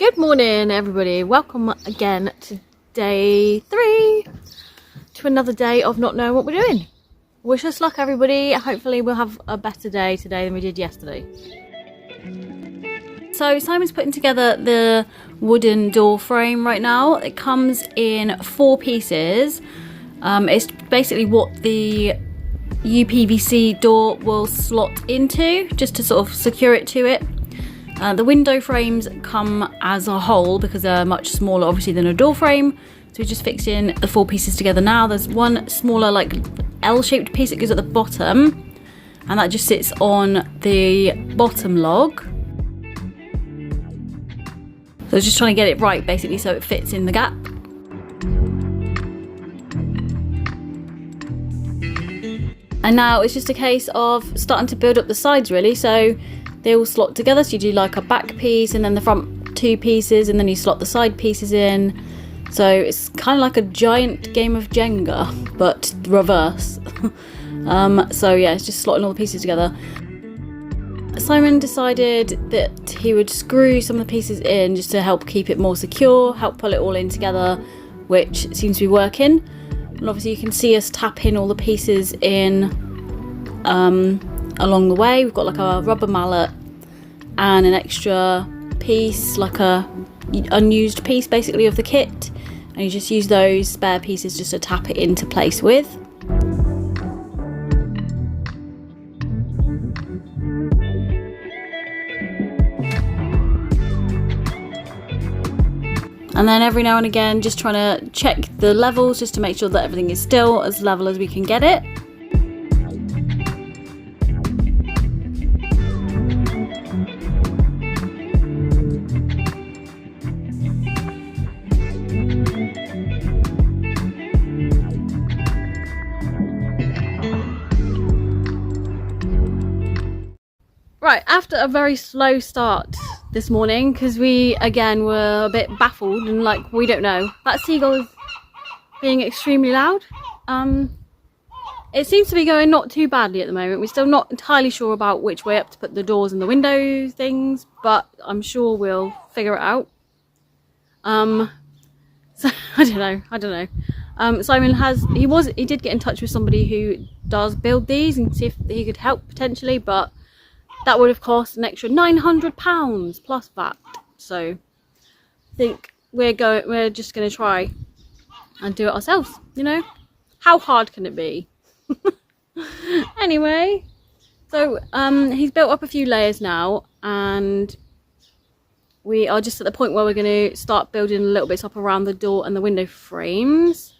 Good morning, everybody. Welcome again to day 3, to another day of not knowing what we're doing. Wish us luck, everybody. Hopefully we'll have a better day today than we did yesterday. So Simon's putting together the wooden door frame right now. It comes in 4 pieces. It's basically what the UPVC door will slot into, just to sort of secure it to it. The window frames come as a whole because they're much smaller obviously than a door frame, so we just fixed in the 4 pieces together now. There's one smaller like L-shaped piece that goes at the bottom, and that just sits on the bottom log. So I was just trying to get it right basically so it fits in the gap. And now it's just a case of starting to build up the sides really, so they all slot together. So you do like a back piece and then the front 2 pieces, and then you slot the side pieces in. So it's kind of like a giant game of Jenga, but reverse. So yeah, it's just slotting all the pieces together. Simon decided that he would screw some of the pieces in just to help keep it more secure, help pull it all in together, which seems to be working. And obviously you can see us tap in all the pieces in along the way. We've got like a rubber mallet and an extra piece, like a unused piece basically of the kit, and you just use those spare pieces just to tap it into place with. And then every now and again just trying to check the levels just to make sure that everything is still as level as we can get it. Right, after a very slow start this morning, because we again were a bit baffled and like we don't know. That seagull is being extremely loud. It seems to be going not too badly at the moment. We're still not entirely sure about which way up to put the doors and the window things, but I'm sure we'll figure it out. So I don't know. Simon he did get in touch with somebody who does build these and see if he could help potentially, but that would have cost an extra £900 plus VAT. So I think we're just going to try and do it ourselves, you know? How hard can it be? Anyway, so he's built up a few layers now, and we are just at the point where we're going to start building a little bits up around the door and the window frames.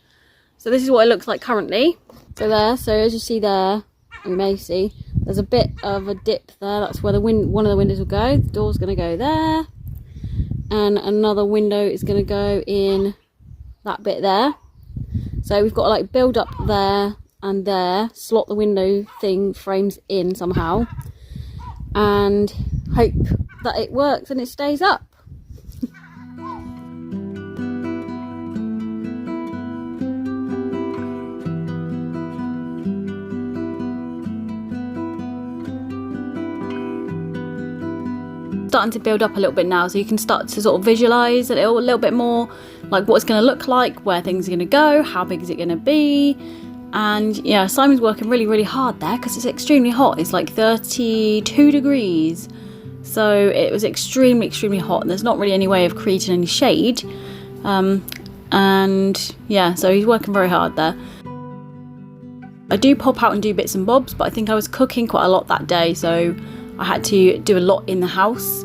So this is what it looks like currently. So as you see there, you may see there's a bit of a dip there. That's where one of the windows will go. The door's going to go there, and another window is going to go in that bit there. So we've got to like build up there and there, slot the window frames in somehow, and hope that it works and it stays up. Starting to build up a little bit now, so you can start to sort of visualize a little bit more like what it's going to look like, where things are going to go, how big is it going to be. And yeah, Simon's working really hard there because it's extremely hot. It's like 32 degrees, so it was extremely hot, and there's not really any way of creating any shade. And yeah, so he's working very hard there. I do pop out and do bits and bobs, but I think I was cooking quite a lot that day, so I had to do a lot in the house,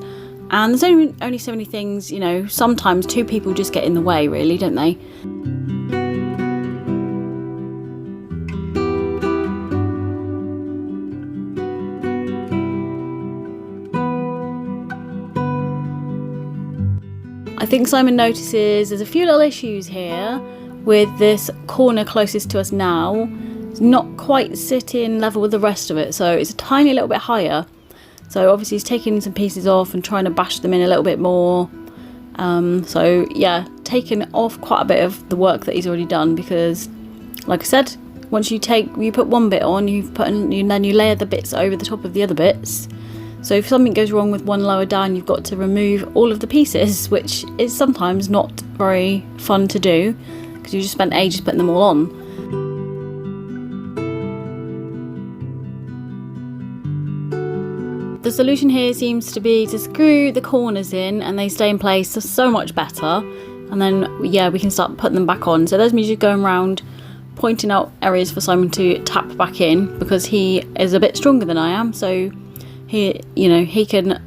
and there's only so many things, you know. Sometimes 2 people just get in the way really, don't they? I think Simon notices there's a few little issues here with this corner closest to us now. It's not quite sitting level with the rest of it, so it's a tiny little bit higher. So obviously he's taking some pieces off and trying to bash them in a little bit more. So yeah, taking off quite a bit of the work that he's already done, because like I said, once you put one bit on, and then you layer the bits over the top of the other bits, So if something goes wrong with one lower down, you've got to remove all of the pieces, which is sometimes not very fun to do because you just spent ages putting them all on. The solution here seems to be to screw the corners in and they stay in place so much better. And then, yeah, we can start putting them back on. So there's me just going around pointing out areas for Simon to tap back in because he is a bit stronger than I am. So he, you know, he can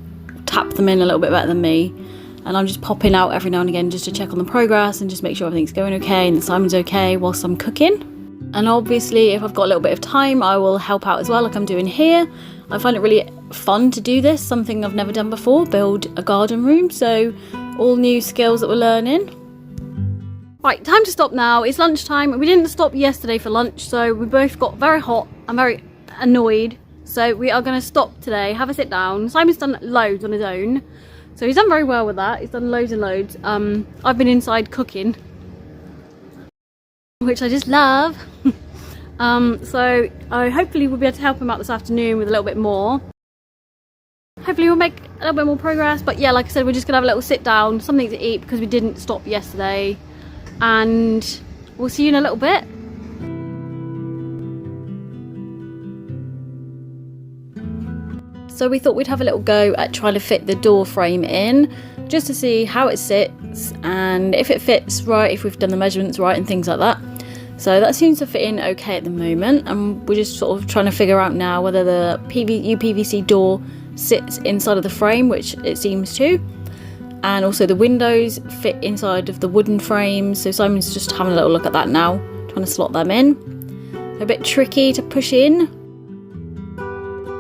tap them in a little bit better than me. And I'm just popping out every now and again just to check on the progress and just make sure everything's going okay and that Simon's okay whilst I'm cooking. And obviously, if I've got a little bit of time, I will help out as well, like I'm doing here. I find it really fun to do this, something I've never done before, build a garden room. So all new skills that we're learning. Right, time to stop now. It's lunchtime. We didn't stop yesterday for lunch, so we both got very hot and very annoyed. So we are going to stop today, have a sit down. Simon's done loads on his own, so he's done very well with that. He's done loads and loads. I've been inside cooking, which I just love. So hopefully we'll be able to help him out this afternoon with a little bit more. Hopefully we'll make a little bit more progress. But yeah, like I said, we're just gonna have a little sit down, something to eat because we didn't stop yesterday. And we'll see you in a little bit. So we thought we'd have a little go at trying to fit the door frame in, just to see how it sits and if it fits right, if we've done the measurements right and things like that. So that seems to fit in okay at the moment, and we're just sort of trying to figure out now whether the UPVC door sits inside of the frame, which it seems to, and also the windows fit inside of the wooden frames. So Simon's just having a little look at that now, trying to slot them in. They're a bit tricky to push in.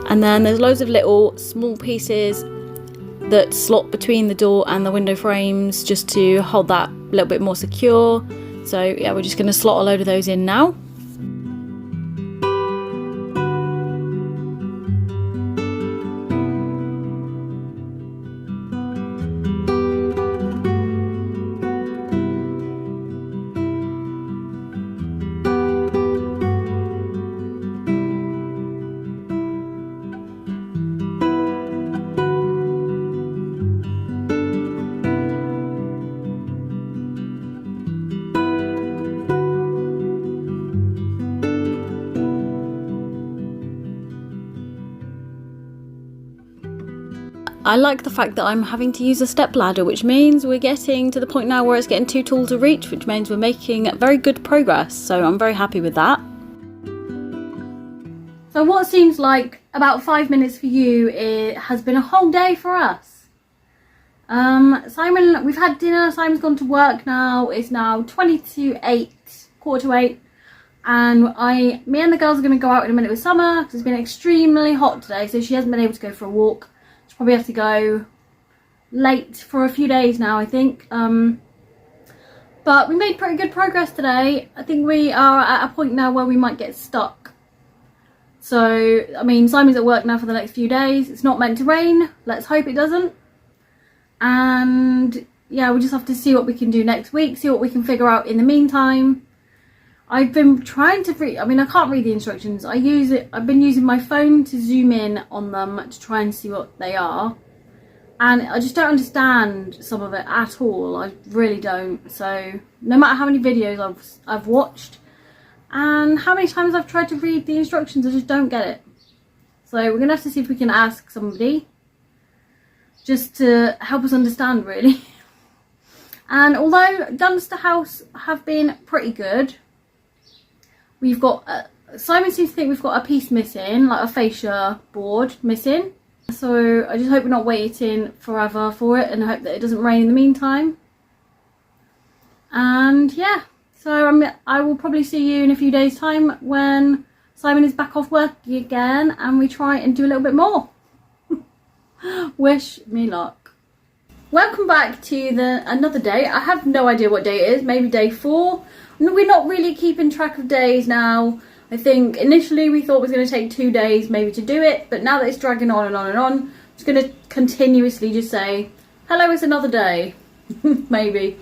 And then there's loads of little small pieces that slot between the door and the window frames just to hold that a little bit more secure. So yeah, we're just going to slot a load of those in now. I like the fact that I'm having to use a step ladder, which means we're getting to the point now where it's getting too tall to reach, which means we're making very good progress. So I'm very happy with that. So what seems like about 5 minutes for you, it has been a whole day for us. Simon, we've had dinner, Simon's gone to work now, it's now 20 to 8, quarter to 8. And me and the girls are going to go out in a minute with Summer, because it's been extremely hot today, so she hasn't been able to go for a walk. She'll probably have to go late for a few days now, I think. But we made pretty good progress today. I think we are at a point now where we might get stuck. So, I mean, Simon's at work now for the next few days. It's not meant to rain. Let's hope it doesn't. And yeah, we just have to see what we can do next week, see what we can figure out in the meantime. I've been trying to read, I mean, I can't read the instructions. I've been using my phone to zoom in on them to try and see what they are. And I just don't understand some of it at all. I really don't. So no matter how many videos I've watched and how many times I've tried to read the instructions, I just don't get it. So we're going to have to see if we can ask somebody just to help us understand, really. And although Dunster House have been pretty good, we've got, Simon seems to think we've got a piece missing, like a fascia board missing. So I just hope we're not waiting forever for it, and I hope that it doesn't rain in the meantime. And yeah, so I will probably see you in a few days' time when Simon is back off work again and we try and do a little bit more. Wish me luck. Welcome back to another day. I have no idea what day it is, maybe day 4. We're not really keeping track of days now. I think initially we thought it was going to take 2 days maybe to do it, but now that it's dragging on and on and on, I'm just going to continuously just say, hello, it's another day. Maybe.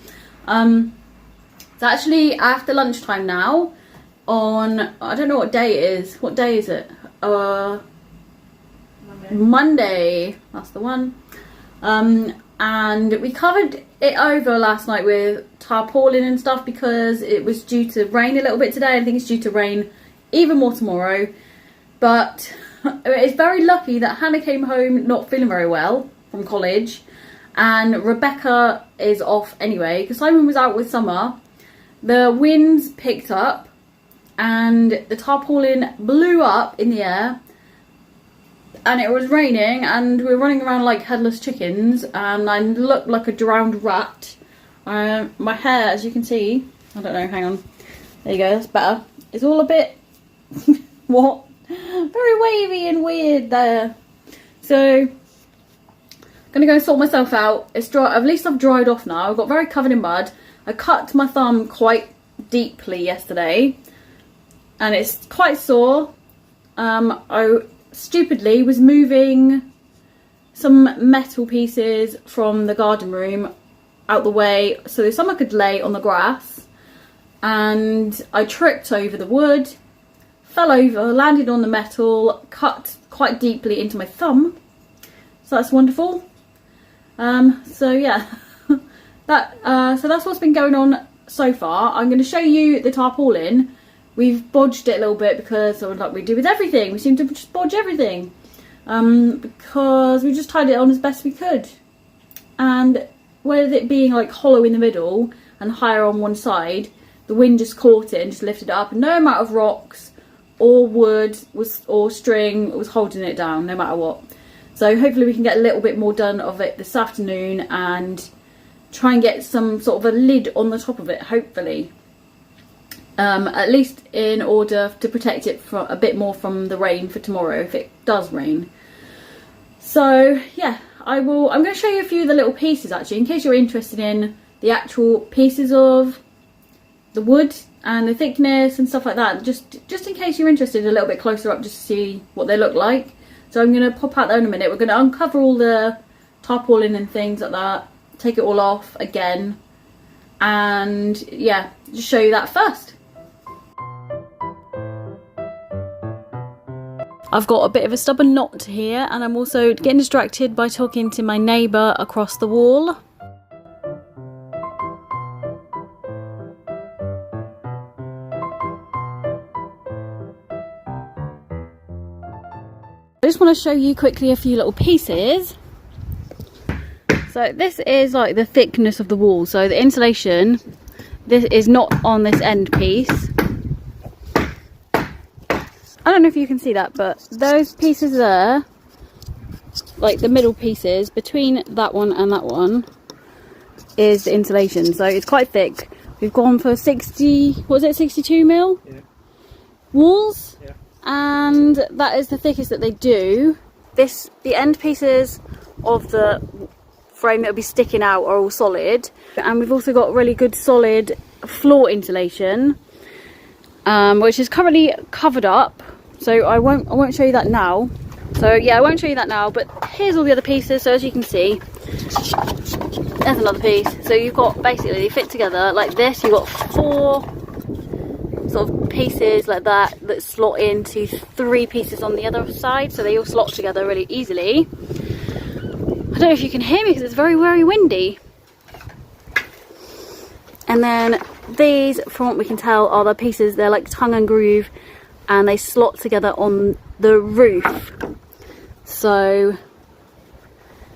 It's actually after lunchtime now on, I don't know what day it is. What day is it? Monday. That's the one. And we covered it over last night with tarpaulin and stuff because it was due to rain a little bit today. I think it's due to rain even more tomorrow. But it's very lucky that Hannah came home not feeling very well from college, and Rebecca is off anyway because Simon was out with Summer. The winds picked up and the tarpaulin blew up in the air, and it was raining, and we were running around like headless chickens, and I looked like a drowned rat. My hair, as you can see, I don't know, hang on, there you go, that's better. It's all a bit what? Very wavy and weird there. So I'm gonna go and sort myself out. It's dry, at least I've dried off now. I've got very covered in mud. I cut my thumb quite deeply yesterday and it's quite sore. I stupidly was moving some metal pieces from the garden room out the way so that Summer could lay on the grass, and I tripped over the wood, fell over, landed on the metal, cut quite deeply into my thumb. So that's wonderful. So yeah, so that's what's been going on so far. I'm going to show you the tarpaulin. We've bodged it a little bit because, like we do with everything, we seem to just bodge everything. Because we just tied it on as best we could. And with it being like hollow in the middle and higher on one side, the wind just caught it and just lifted it up, and no amount of rocks or wood or string was holding it down, no matter what. So hopefully we can get a little bit more done of it this afternoon and try and get some sort of a lid on the top of it, hopefully. At least in order to protect it from a bit more from the rain for tomorrow, if it does rain. So yeah, I'm going to show you a few of the little pieces actually, in case you're interested in the actual pieces of the wood and the thickness and stuff like that. Just in case you're interested a little bit closer up, just to see what they look like. So I'm going to pop out there in a minute. We're going to uncover all the tarpaulin and things like that, take it all off again, and yeah, just show you that first. I've got a bit of a stubborn knot here, and I'm also getting distracted by talking to my neighbour across the wall. I just want to show you quickly a few little pieces. So this is like the thickness of the wall. So the insulation, this is not on this end piece. I don't know if you can see that, but those pieces there, like the middle pieces between that one and that one, is the insulation. So it's quite thick. We've gone for 60, what was it, 62 mil? Yeah. Walls. Yeah. And that is the thickest that they do. The end pieces of the frame that will be sticking out are all solid, and we've also got really good solid floor insulation, which is currently covered up. So I won't show you that now. So yeah, I won't show you that now. But here's all the other pieces. So as you can see, there's another piece. So you've got basically they fit together like this. You've got 4 sort of pieces like that slot into 3 pieces on the other side, so they all slot together really easily. I don't know if you can hear me because it's very, very windy. And then these, from what we can tell, are the pieces. They're like tongue and groove, and they slot together on the roof. So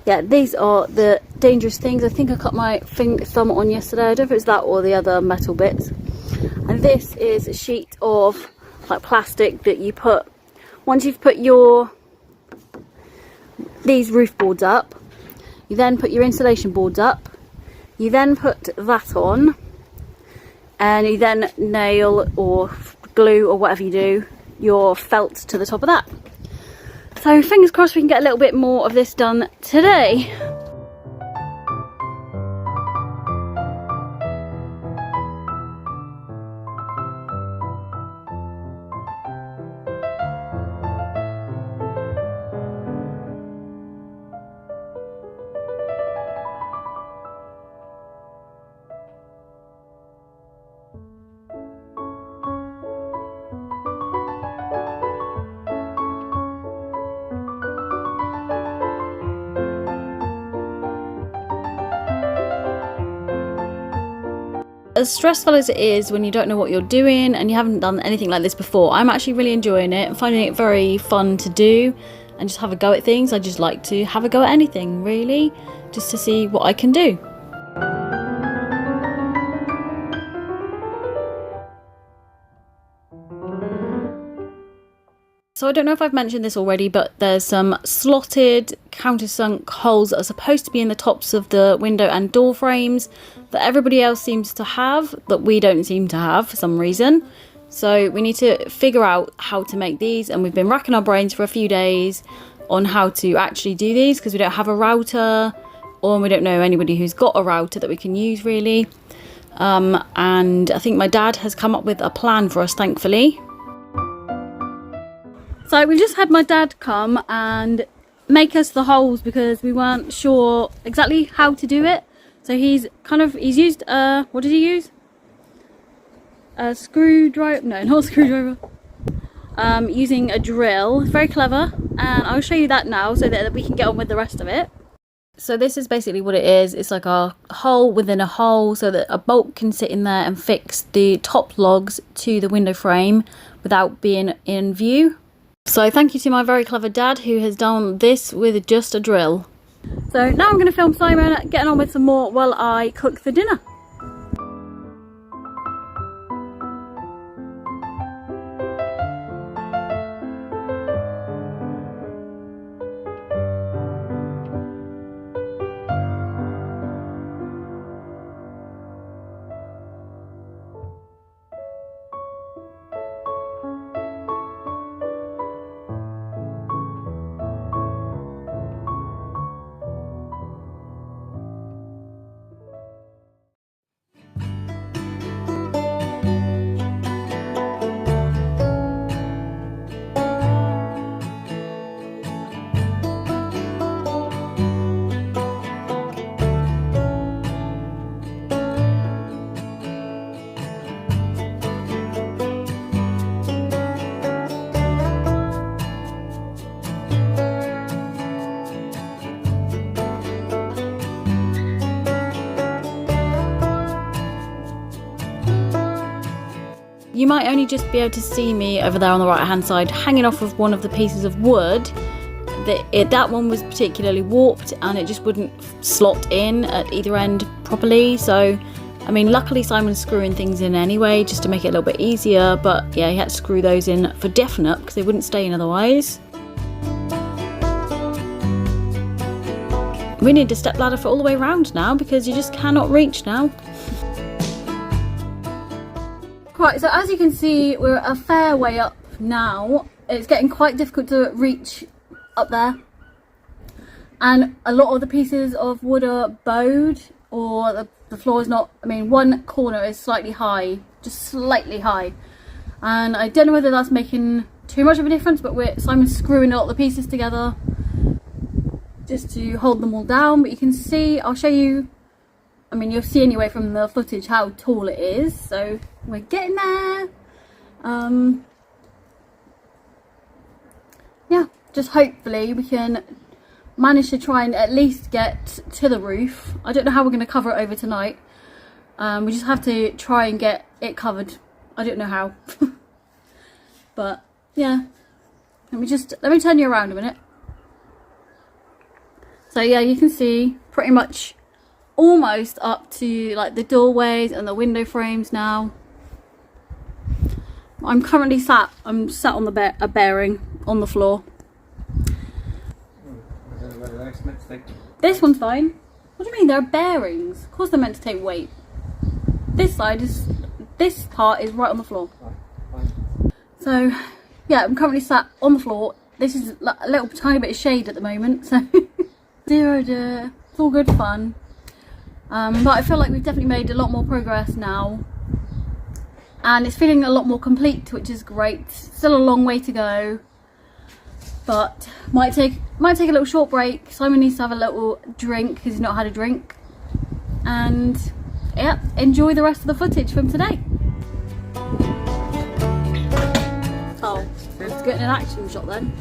yeah, these are the dangerous things. I think I cut my thumb on yesterday. I don't know if it's that or the other metal bits. And this is a sheet of like plastic that you put, once you've put these roof boards up, you then put your insulation boards up, you then put that on, and you then nail or glue or whatever you do your felt to the top of that. So fingers crossed we can get a little bit more of this done today. As stressful as it is when you don't know what you're doing and you haven't done anything like this before, I'm actually really enjoying it and finding it very fun to do and just have a go at things. I just like to have a go at anything, really, just to see what I can do. So I don't know if I've mentioned this already, but there's some slotted countersunk holes that are supposed to be in the tops of the window and door frames that everybody else seems to have, that we don't seem to have for some reason. So we need to figure out how to make these, and we've been racking our brains for a few days on how to actually do these because we don't have a router, or we don't know anybody who's got a router that we can use really. And I think my dad has come up with a plan for us, thankfully. So we just had my dad come and make us the holes because we weren't sure exactly how to do it. So he's used what did he use? A screwdriver? No, not a screwdriver. Using a drill. Very clever, and I'll show you that now so that we can get on with the rest of it. So this is basically what it is. It's like a hole within a hole so that a bolt can sit in there and fix the top logs to the window frame without being in view. So thank you to my very clever dad who has done this with just a drill. So now I'm going to film Simon getting on with some more while I cook the dinner. You might only just be able to see me over there on the right hand side hanging off of one of the pieces of wood. That one was particularly warped and it just wouldn't slot in at either end properly. So, I mean, luckily Simon's screwing things in anyway just to make it a little bit easier. But yeah, he had to screw those in for definite because they wouldn't stay in otherwise. We need a step ladder for all the way around now because you just cannot reach now. Right, so as you can see, we're a fair way up now. It's getting quite difficult to reach up there. And a lot of the pieces of wood are bowed, or the floor is not, I mean, one corner is slightly high, just slightly high. And I don't know whether that's making too much of a difference, but Simon's screwing a lot of the pieces together just to hold them all down. But you can see, I'll show you, I mean, you'll see anyway from the footage how tall it is. So we're getting there. Yeah, just hopefully we can manage to try and at least get to the roof. I don't know how we're going to cover it over tonight. We just have to try and get it covered. I don't know how. But yeah, let me turn you around a minute. So yeah, you can see pretty much almost up to like the doorways and the window frames now. I'm currently sat on a bearing on the floor. This one's fine. What do you mean? There are bearings. Of course they're meant to take weight. This part is right on the floor. So yeah, I'm currently sat on the floor. This is a little tiny bit of shade at the moment, so it's all good fun. But I feel like we've definitely made a lot more progress now. And it's feeling a lot more complete, which is great. Still a long way to go, but might take a little short break. Simon needs to have a little drink because he's not had a drink, and yeah, enjoy the rest of the footage from today. Oh, let's get an action shot then.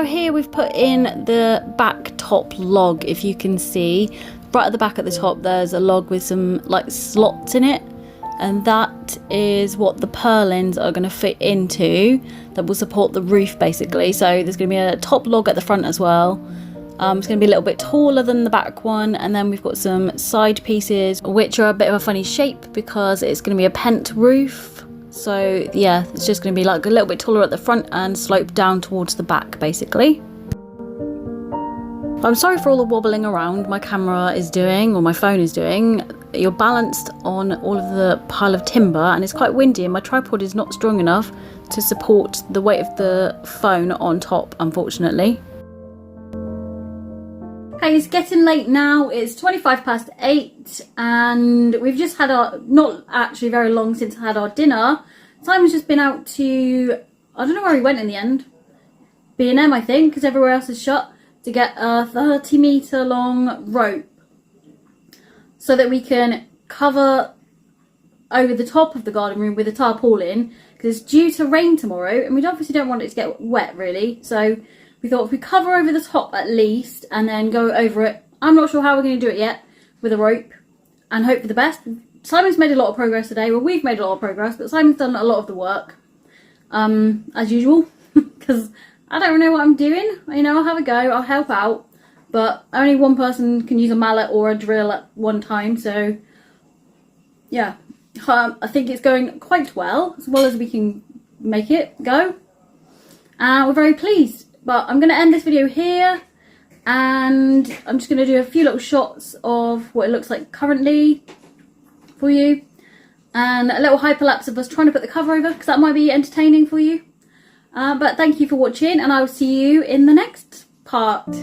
So here we've put in the back top log, if you can see. Right at the back at the top there's a log with some like slots in it, and that is what the purlins are going to fit into, that will support the roof basically. So there's going to be a top log at the front as well. It's going to be a little bit taller than the back one, and then we've got some side pieces which are a bit of a funny shape because it's going to be a pent roof. So yeah, it's just going to be like a little bit taller at the front and slope down towards the back basically. I'm sorry for all the wobbling around my camera is doing, or my phone is doing. You're balanced on all of the pile of timber and it's quite windy, and my tripod is not strong enough to support the weight of the phone on top, unfortunately. Okay, it's getting late now. It's 8:25, and we've just had our, not actually very long since I had our dinner. Simon's just been out to, I don't know where he went in the end. B&M, I think, because everywhere else is shut, to get a 30-metre long rope so that we can cover over the top of the garden room with a tarpaulin, because it's due to rain tomorrow and we obviously don't want it to get wet really. So we thought if we cover over the top at least and then go over it, I'm not sure how we're going to do it yet, with a rope, and hope for the best. Simon's made a lot of progress today. Well, we've made a lot of progress, but Simon's done a lot of the work, as usual, because I don't know what I'm doing. You know, I'll have a go, I'll help out, but only one person can use a mallet or a drill at one time, so yeah. I think it's going quite well as we can make it go. We're very pleased. But I'm going to end this video here, and I'm just going to do a few little shots of what it looks like currently for you, and a little hyperlapse of us trying to put the cover over, because that might be entertaining for you. But thank you for watching, and I will see you in the next part.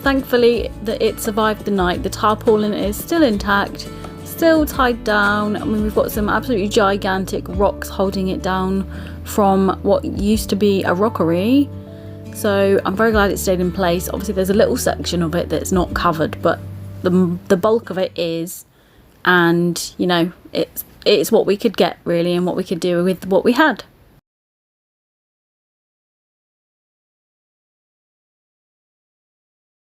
thankfully that it survived the night. The tarpaulin is still intact, still tied down. I mean, we've got some absolutely gigantic rocks holding it down from what used to be a rockery, so I'm very glad it stayed in place. Obviously there's a little section of it that's not covered, but the bulk of it is, and you know, it's what we could get really and what we could do with what we had.